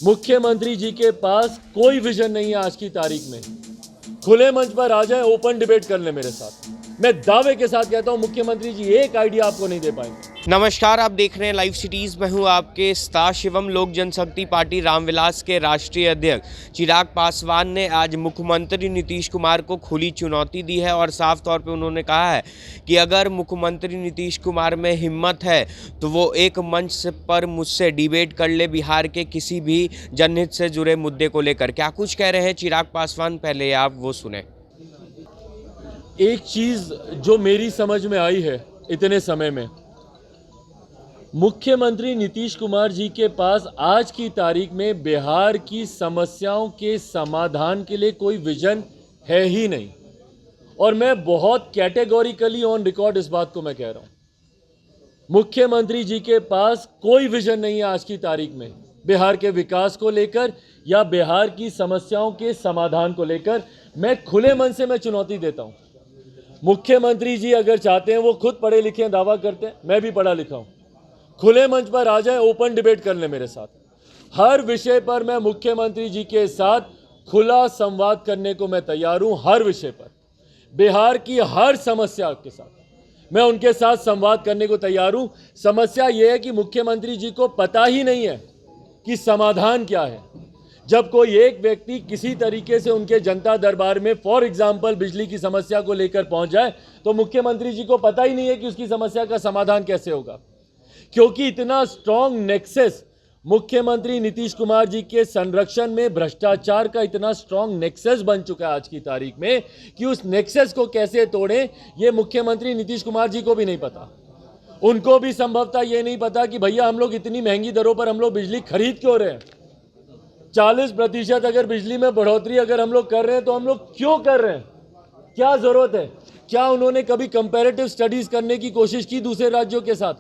मुख्यमंत्री जी के पास कोई विजन नहीं है आज की तारीख में। खुले मंच पर आ जाए, ओपन डिबेट कर ले मेरे साथ। मैं दावे के साथ कहता हूं मुख्यमंत्री जी एक आइडिया आपको नहीं दे पाएंगे। नमस्कार, आप देख रहे हैं लाइव सिटीज़। मैं हूं आपके स्टार शिवम। लोक जनशक्ति पार्टी रामविलास के राष्ट्रीय अध्यक्ष चिराग पासवान ने आज मुख्यमंत्री नीतीश कुमार को खुली चुनौती दी है और साफ तौर पे उन्होंने कहा है कि अगर मुख्यमंत्री नीतीश कुमार में हिम्मत है तो वो एक मंच पर मुझसे डिबेट कर ले बिहार के किसी भी जनहित से जुड़े मुद्दे को लेकर। क्या कुछ कह रहे हैं चिराग पासवान, पहले आप वो सुने। एक चीज जो मेरी समझ में आई है इतने समय में, मुख्यमंत्री नीतीश कुमार जी के पास आज की तारीख में बिहार की समस्याओं के समाधान के लिए कोई विजन है ही नहीं। और मैं बहुत कैटेगोरिकली ऑन रिकॉर्ड इस बात को मैं कह रहा हूं, मुख्यमंत्री जी के पास कोई विजन नहीं है आज की तारीख में बिहार के विकास को लेकर या बिहार की समस्याओं के समाधान को लेकर। मैं खुले मन से मैं चुनौती देता हूं, मुख्यमंत्री जी अगर चाहते हैं, वो खुद पढ़े लिखे हैं, दावा करते हैं, मैं भी पढ़ा लिखा हूं, खुले मंच पर आ जाए, ओपन डिबेट कर ले मेरे साथ। हर विषय पर मैं मुख्यमंत्री जी के साथ खुला संवाद करने को मैं तैयार हूं। हर विषय पर, बिहार की हर समस्या के साथ मैं उनके साथ संवाद करने को तैयार हूं। समस्या यह है कि मुख्यमंत्री जी को पता ही नहीं है कि समाधान क्या है। जब कोई एक व्यक्ति किसी तरीके से उनके जनता दरबार में फॉर एग्जाम्पल बिजली की समस्या को लेकर पहुंच जाए तो मुख्यमंत्री जी को पता ही नहीं है कि उसकी समस्या का समाधान कैसे होगा, क्योंकि इतना स्ट्रॉन्ग नेक्सस मुख्यमंत्री नीतीश कुमार जी के संरक्षण में भ्रष्टाचार का इतना स्ट्रॉन्ग नेक्सस बन चुका है आज की तारीख में कि उस नेक्सस को कैसे तोड़ें ये मुख्यमंत्री नीतीश कुमार जी को भी नहीं पता। उनको भी संभवतः ये नहीं पता कि भैया हम लोग इतनी महंगी दरों पर हम लोग बिजली खरीद क्यों रहे हैं। 40% अगर बिजली में बढ़ोतरी अगर हम लोग कर रहे हैं तो हम लोग क्यों कर रहे हैं, क्या जरूरत है। क्या उन्होंने कभी कंपैरेटिव स्टडीज करने की कोशिश की दूसरे राज्यों के साथ?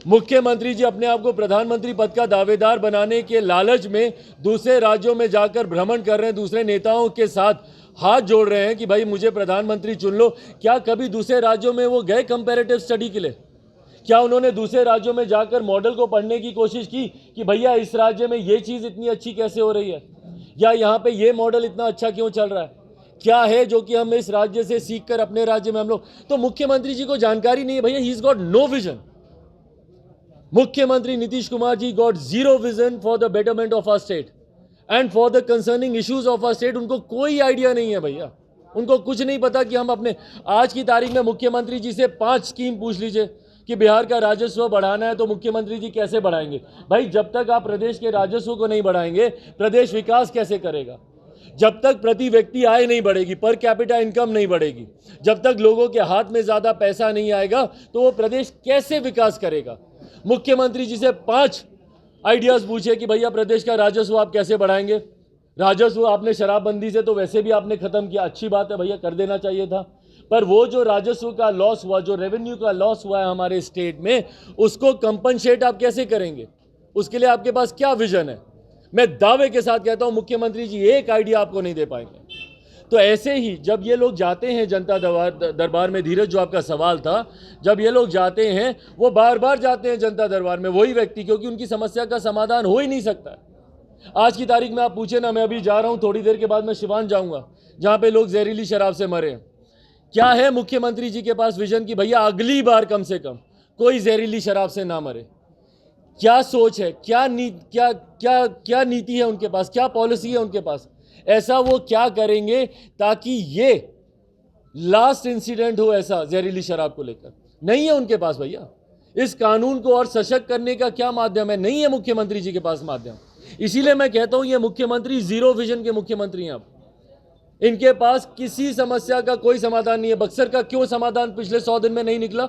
मुख्यमंत्री जी अपने आप को प्रधानमंत्री पद का दावेदार बनाने के लालच में दूसरे राज्यों में जाकर भ्रमण कर रहे हैं, दूसरे नेताओं के साथ हाथ जोड़ रहे हैं कि भाई मुझे प्रधानमंत्री चुन लो। क्या कभी दूसरे राज्यों में वो गए कंपैरेटिव स्टडी के लिए? क्या उन्होंने दूसरे राज्यों में जाकर मॉडल को पढ़ने की कोशिश की कि भैया इस राज्य में ये चीज़ इतनी अच्छी कैसे हो रही है, या यहाँ पे ये मॉडल इतना अच्छा क्यों चल रहा है, क्या है जो कि हम इस राज्य से सीखकर अपने राज्य में हम लोग। तो मुख्यमंत्री जी को जानकारी नहीं है भैया, he is got no vision. मुख्यमंत्री Nitish Kumar ji got zero vision for the betterment of our state and for the concerning issues of our state. उनको कोई आइडिया नहीं है भैया, उनको कुछ नहीं पता कि हम अपने आज की तारीख में मुख्यमंत्री जी से 5 स्कीम पूछ लीजिए कि बिहार का राजस्व बढ़ाना है तो मुख्यमंत्री जी कैसे बढ़ाएंगे। भाई जब तक आप प्रदेश के राजस्व को नहीं बढ़ाएंगे प्रदेश विकास कैसे करेगा? जब तक प्रति व्यक्ति आय नहीं बढ़ेगी, पर कैपिटा इनकम नहीं बढ़ेगी, जब तक लोगों के हाथ में ज़्यादा पैसा नहीं आएगा तो वो प्रदेश कैसे विकास करेगा। मुख्यमंत्री जी से 5 आइडियाज़ पूछे कि भैया प्रदेश का राजस्व आप कैसे बढ़ाएंगे। राजस्व आपने शराबबंदी से तो वैसे भी आपने ख़त्म किया, अच्छी बात है भैया, कर देना चाहिए था, पर वो जो राजस्व का लॉस हुआ, जो रेवेन्यू का लॉस हुआ है हमारे स्टेट में, उसको कंपनसेट आप कैसे करेंगे? उसके लिए आपके पास क्या विजन है? मैं दावे के साथ कहता हूं मुख्यमंत्री जी एक आइडिया आपको नहीं दे पाएंगे। तो ऐसे ही जब ये लोग जाते हैं जनता दरबार में, धीरज जो आपका सवाल था, जब ये लोग जाते हैं वो बार बार जाते हैं जनता दरबार में, वही व्यक्ति, क्योंकि उनकी समस्या का समाधान हो ही नहीं सकता। आज की तारीख में आप पूछे ना, मैं अभी जा रहा हूं, थोड़ी देर के बाद मैं सिवान जाऊंगा जहां पे लोग जहरीली शराब से मरे हैं। क्या है मुख्यमंत्री जी के पास विजन कि भैया अगली बार कम से कम कोई जहरीली शराब से ना मरे? क्या सोच है, क्या नीति है उनके पास, क्या पॉलिसी है उनके पास? ऐसा वो क्या करेंगे ताकि ये लास्ट इंसिडेंट हो ऐसा जहरीली शराब को लेकर? नहीं है उनके पास भैया। इस कानून को और सशक्त करने का क्या माध्यम है? नहीं है मुख्यमंत्री जी के पास माध्यम। इसीलिए मैं कहता हूं ये मुख्यमंत्री जीरो विजन के मुख्यमंत्री हैं। अब इनके पास किसी समस्या का कोई समाधान नहीं है। बक्सर का क्यों समाधान पिछले 100 दिन में नहीं निकला?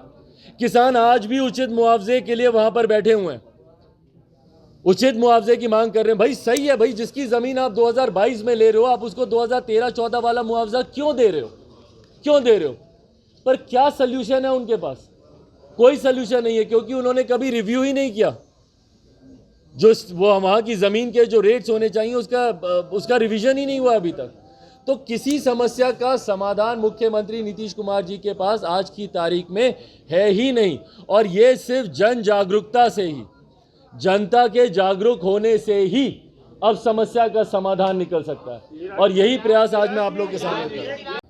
किसान आज भी उचित मुआवजे के लिए वहां पर बैठे हुए हैं, उचित मुआवजे की मांग कर रहे हैं। भाई सही है भाई, जिसकी जमीन आप 2022 में ले रहे हो, आप उसको 2013-14 वाला मुआवजा क्यों दे रहे हो? क्यों दे रहे हो? पर क्या सोल्यूशन है उनके पास? कोई सोल्यूशन नहीं है, क्योंकि उन्होंने कभी रिव्यू ही नहीं किया। जो वो वहां की जमीन के जो रेट्स होने चाहिए उसका रिवीजन ही नहीं हुआ अभी तक। तो किसी समस्या का समाधान मुख्यमंत्री नीतीश कुमार जी के पास आज की तारीख में है ही नहीं। और ये सिर्फ जन जागरूकता से ही, जनता के जागरूक होने से ही अब समस्या का समाधान निकल सकता है, और यही प्रयास आज मैं आप लोग के सामने कर रहा हूं।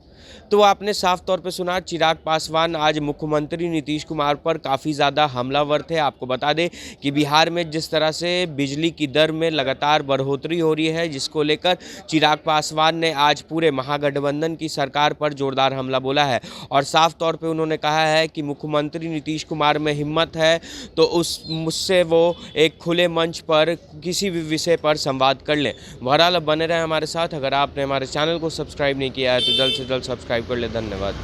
तो आपने साफ तौर पे सुना, चिराग पासवान आज मुख्यमंत्री नीतीश कुमार पर काफ़ी ज़्यादा हमलावर थे। आपको बता दें कि बिहार में जिस तरह से बिजली की दर में लगातार बढ़ोतरी हो रही है, जिसको लेकर चिराग पासवान ने आज पूरे महागठबंधन की सरकार पर जोरदार हमला बोला है और साफ तौर पे उन्होंने कहा है कि मुख्यमंत्री नीतीश कुमार में हिम्मत है तो मुझसे वो एक खुले मंच पर किसी भी विषय पर संवाद कर लें। बहरहाल बने रहें हमारे साथ। अगर आपने हमारे चैनल को सब्सक्राइब नहीं किया है तो जल्द से जल्द सब्सक्राइब कर ले। धन्यवाद।